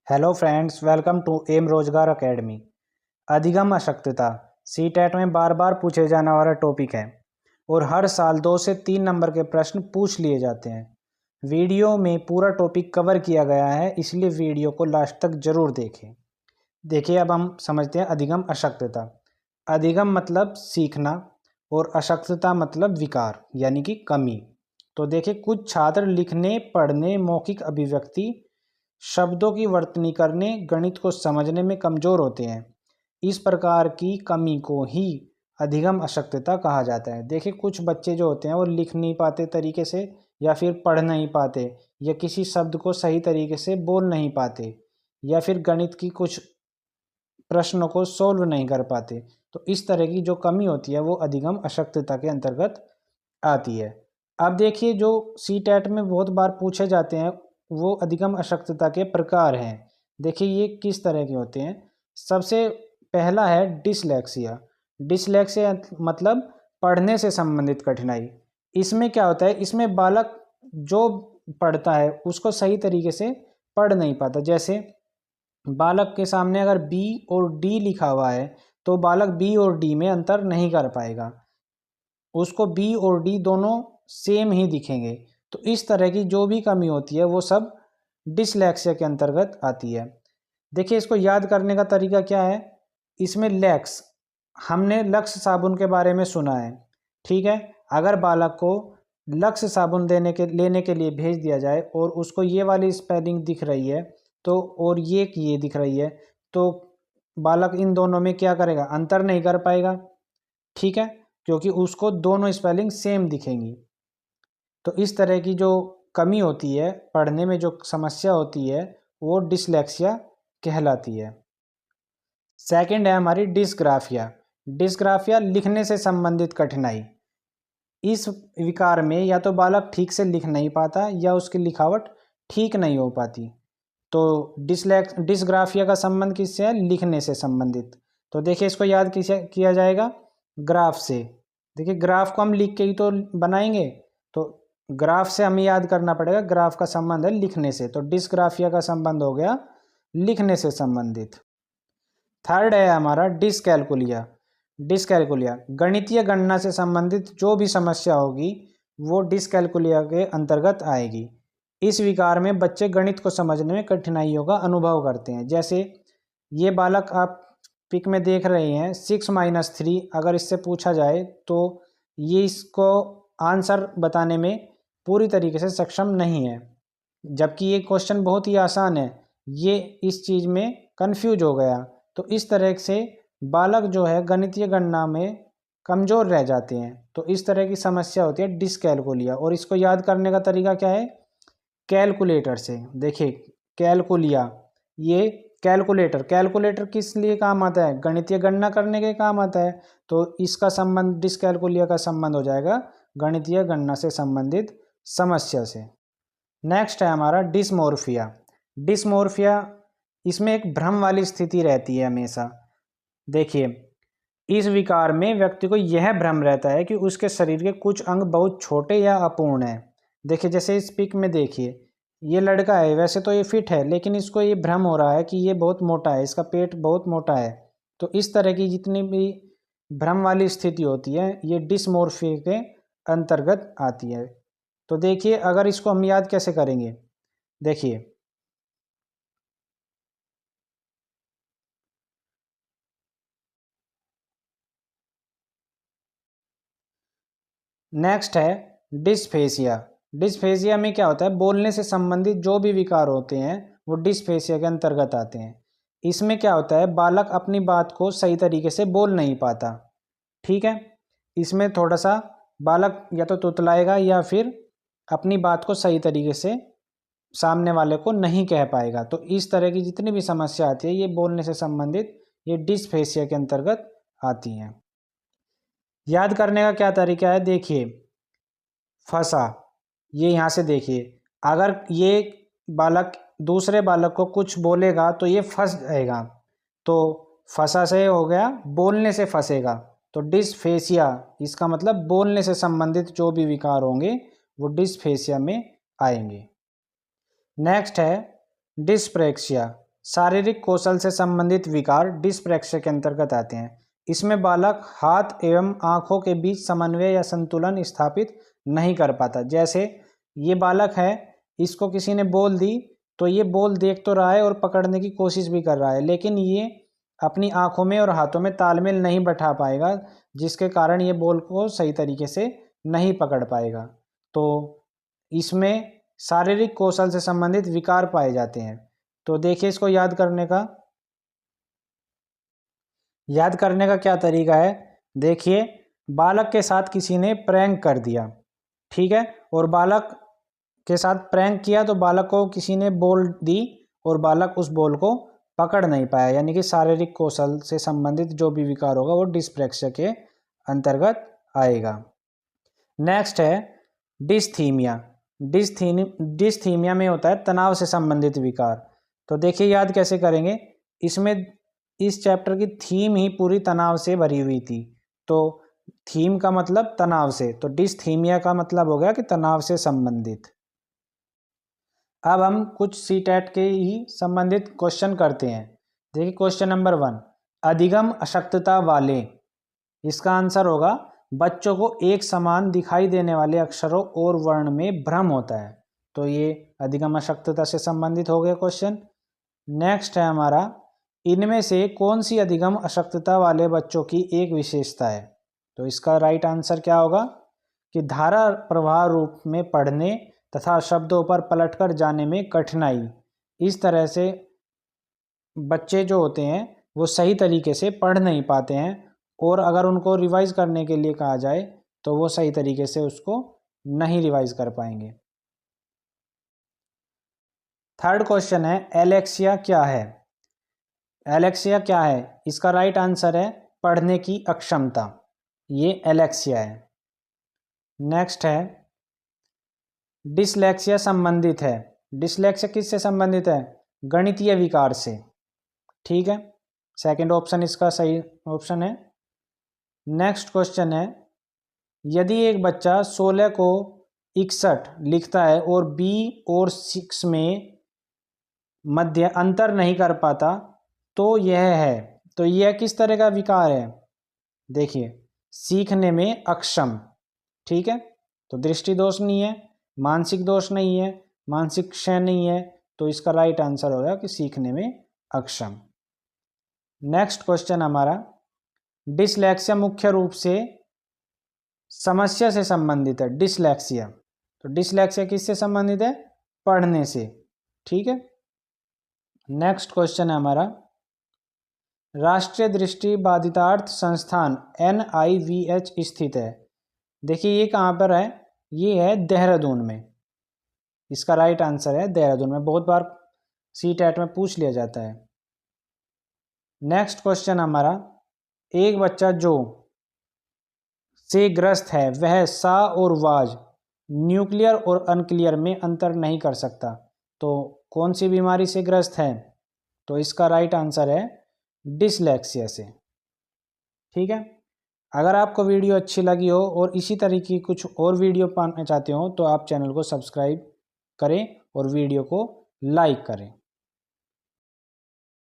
Hello friends, welcome to M Rojgar Academy. अधिगम अशक्तता CTET में बार बार पूछे जाने वाला टॉपिक है और हर साल 2 से 3 नंबर के प्रश्न पूछ लिए जाते हैं। वीडियो में पूरा टॉपिक कवर किया गया है, इसलिए वीडियो को लास्ट तक जरूर देखें। देखिए, अब हम समझते हैं अधिगम अशक्तता। अधिगम मतलब सीखना और अशक्तता मतलब विकार यानी कि कमी। तो देखिए, कुछ छात्र लिखने, पढ़ने, मौखिक अभिव्यक्ति, शब्दों की वर्तनी करने, गणित को समझने में कमज़ोर होते हैं। इस प्रकार की कमी को ही अधिगम अशक्तता कहा जाता है। देखिए, कुछ बच्चे जो होते हैं वो लिख नहीं पाते तरीके से, या फिर पढ़ नहीं पाते, या किसी शब्द को सही तरीके से बोल नहीं पाते, या फिर गणित की कुछ प्रश्नों को सोल्व नहीं कर पाते। तो इस तरह की जो कमी होती है वो अधिगम अशक्तता के अंतर्गत आती है। अब देखिए, जो सीटेट में बहुत बार पूछे जाते हैं वो अधिगम अशक्तता के प्रकार हैं। देखिए, ये किस तरह के होते हैं। सबसे पहला है डिसलेक्सिया। डिसलेक्सिया मतलब पढ़ने से संबंधित कठिनाई। इसमें क्या होता है, इसमें बालक जो पढ़ता है उसको सही तरीके से पढ़ नहीं पाता। जैसे बालक के सामने अगर बी और डी लिखा हुआ है तो बालक बी और डी में अंतर नहीं कर पाएगा, उसको बी और डी दोनों सेम ही दिखेंगे। तो इस तरह की जो भी कमी होती है वो सब डिसलेक्सिया के अंतर्गत आती है। देखिए, इसको याद करने का तरीका क्या है। इसमें लैक्स, हमने लक्स साबुन के बारे में सुना है, ठीक है। अगर बालक को लक्स साबुन लेने के लिए भेज दिया जाए और उसको ये वाली स्पेलिंग दिख रही है तो और ये दिख रही है, तो बालक इन दोनों में क्या करेगा, अंतर नहीं कर पाएगा, ठीक है, क्योंकि उसको दोनों स्पेलिंग सेम दिखेंगी। तो इस तरह की जो कमी होती है, पढ़ने में जो समस्या होती है, वो डिसलेक्सिया कहलाती है। सेकंड है हमारी डिस्ग्राफिया। डिस्ग्राफिया लिखने से संबंधित कठिनाई। इस विकार में या तो बालक ठीक से लिख नहीं पाता या उसकी लिखावट ठीक नहीं हो पाती। तो डिस्ग्राफिया का संबंध किससे है, लिखने से संबंधित। तो देखिए, इसको याद किसे किया जाएगा, ग्राफ से। देखिए, ग्राफ को हम लिख के ही तो बनाएंगे, तो ग्राफ से हमें याद करना पड़ेगा। ग्राफ का संबंध है लिखने से, तो डिस्ग्राफिया का संबंध हो गया लिखने से संबंधित। थर्ड है हमारा डिसकैलकुलिया। डिसकैलकुलिया गणितीय गणना से संबंधित जो भी समस्या होगी वो डिसकैलकुलिया के अंतर्गत आएगी। इस विकार में बच्चे गणित को समझने में कठिनाइयों का अनुभव करते हैं। जैसे ये बालक आप पिक में देख रहे हैं, 6 - 3 अगर इससे पूछा जाए तो ये इसको आंसर बताने में पूरी तरीके से सक्षम नहीं है, जबकि ये क्वेश्चन बहुत ही आसान है। ये इस चीज़ में कंफ्यूज हो गया। तो इस तरह से बालक जो है गणितीय गणना में कमज़ोर रह जाते हैं। तो इस तरह की समस्या होती है डिसकैलकुलिया। और इसको याद करने का तरीका क्या है, कैलकुलेटर से। देखिए, कैलकुलिया, ये कैलकुलेटर, कैलकुलेटर किस लिए काम आता है, गणितीय गणना करने के काम आता है। तो इसका संबंध डिसकैलकुलिया का संबंध हो जाएगा गणितीय गणना से संबंधित समस्या से। नेक्स्ट है हमारा डिस्मोर्फिया। डिस्मोर्फिया, इसमें एक भ्रम वाली स्थिति रहती है हमेशा। देखिए, इस विकार में व्यक्ति को यह भ्रम रहता है कि उसके शरीर के कुछ अंग बहुत छोटे या अपूर्ण हैं। देखिए, जैसे इस पिक में देखिए, ये लड़का है, वैसे तो ये फिट है, लेकिन इसको ये भ्रम हो रहा है कि ये बहुत मोटा है, इसका पेट बहुत मोटा है। तो इस तरह की जितनी भी भ्रम वाली स्थिति होती है ये डिस्मोर्फिया के अंतर्गत आती है। तो देखिए, अगर इसको हम याद कैसे करेंगे, देखिए, नेक्स्ट है डिस्फेसिया। डिस्फेसिया में क्या होता है, बोलने से संबंधित जो भी विकार होते हैं वो डिस्फेसिया के अंतर्गत आते हैं। इसमें क्या होता है, बालक अपनी बात को सही तरीके से बोल नहीं पाता, ठीक है। इसमें थोड़ा सा बालक या तो तुतलाएगा या फिर अपनी बात को सही तरीके से सामने वाले को नहीं कह पाएगा। तो इस तरह की जितनी भी समस्या आती है ये बोलने से संबंधित, ये डिस्फेसिया के अंतर्गत आती हैं। याद करने का क्या तरीका है, देखिए, फंसा, ये यहाँ से देखिए, अगर ये बालक दूसरे बालक को कुछ बोलेगा तो ये फंस जाएगा। तो फंसा से हो गया बोलने से फंसेगा। तो डिस्फेसिया, इसका मतलब बोलने से संबंधित जो भी विकार होंगे वो डिस्फेसिया में आएंगे। नेक्स्ट है डिस्प्रेक्सिया। शारीरिक कौशल से संबंधित विकार डिस्प्रैक्सिया के अंतर्गत आते हैं। इसमें बालक हाथ एवं आंखों के बीच समन्वय या संतुलन स्थापित नहीं कर पाता। जैसे ये बालक है, इसको किसी ने बॉल दी तो ये बॉल देख तो रहा है और पकड़ने की कोशिश भी कर रहा है, लेकिन ये अपनी आंखों में और हाथों में तालमेल नहीं बैठा पाएगा, जिसके कारण ये बॉल को सही तरीके से नहीं पकड़ पाएगा। तो इसमें शारीरिक कौशल से संबंधित विकार पाए जाते हैं। तो देखिए, इसको याद करने का क्या तरीका है। देखिए, बालक के साथ किसी ने प्रैंक कर दिया, ठीक है, और बालक के साथ प्रैंक किया तो बालक को किसी ने बॉल दी और बालक उस बॉल को पकड़ नहीं पाया, यानी कि शारीरिक कौशल से संबंधित जो भी विकार होगा वो डिस्प्रैक्सिया के अंतर्गत आएगा। नेक्स्ट है डिस्थीमिया। डिस्थीमिया में होता है तनाव से संबंधित विकार। तो देखिए, याद कैसे करेंगे, इसमें इस चैप्टर की थीम ही पूरी तनाव से भरी हुई थी। तो थीम का मतलब तनाव से, तो डिस्थीमिया का मतलब हो गया कि तनाव से संबंधित। अब हम कुछ सीटेट के ही संबंधित क्वेश्चन करते हैं। देखिए, क्वेश्चन नंबर 1, अधिगम अशक्तता वाले, इसका आंसर होगा बच्चों को एक समान दिखाई देने वाले अक्षरों और वर्ण में भ्रम होता है। तो ये अधिगम अशक्तता से संबंधित हो गया क्वेश्चन। नेक्स्ट है हमारा, इनमें से कौन सी अधिगम अशक्तता वाले बच्चों की एक विशेषता है। तो इसका राइट आंसर क्या होगा कि धारा प्रवाह रूप में पढ़ने तथा शब्दों पर पलटकर जाने में कठिनाई। इस तरह से बच्चे जो होते हैं वो सही तरीके से पढ़ नहीं पाते हैं, और अगर उनको रिवाइज करने के लिए कहा जाए तो वो सही तरीके से उसको नहीं रिवाइज कर पाएंगे। थर्ड क्वेश्चन है, एलेक्सिया क्या है। एलेक्सिया क्या है, इसका राइट आंसर है पढ़ने की अक्षमता, ये एलेक्सिया है। नेक्स्ट है, डिसलेक्सिया संबंधित है। डिसलेक्सिया किससे संबंधित है, गणितीय विकार से, ठीक है, सेकंड ऑप्शन इसका सही ऑप्शन है। नेक्स्ट क्वेश्चन है, यदि एक बच्चा 16 को 61 लिखता है और B और 6 में मध्य अंतर नहीं कर पाता तो यह है, तो यह किस तरह का विकार है। देखिए, सीखने में अक्षम, ठीक है, तो दृष्टि दोष नहीं है, मानसिक दोष नहीं है, मानसिक क्षय नहीं है, तो इसका राइट आंसर होगा कि सीखने में अक्षम। नेक्स्ट क्वेश्चन हमारा, डिसलेक्सिया मुख्य रूप से समस्या से संबंधित है। डिसलेक्सिया, तो डिसलेक्सिया किससे संबंधित है, पढ़ने से, ठीक है। नेक्स्ट क्वेश्चन है हमारा, राष्ट्रीय दृष्टि बाधितार्थ संस्थान NIVH स्थित है। देखिए, ये कहाँ पर है, ये है देहरादून में। इसका राइट आंसर है देहरादून में, बहुत बार सीटेट में पूछ लिया जाता है। नेक्स्ट क्वेश्चन हमारा, एक बच्चा जो से ग्रस्त है वह सा और वाज, न्यूक्लियर और अनक्लियर में अंतर नहीं कर सकता, तो कौन सी बीमारी से ग्रस्त है। तो इसका राइट आंसर है डिसलेक्सिया से, ठीक है। अगर आपको वीडियो अच्छी लगी हो और इसी तरीके की कुछ और वीडियो पाना चाहते हो तो आप चैनल को सब्सक्राइब करें और वीडियो को लाइक करें।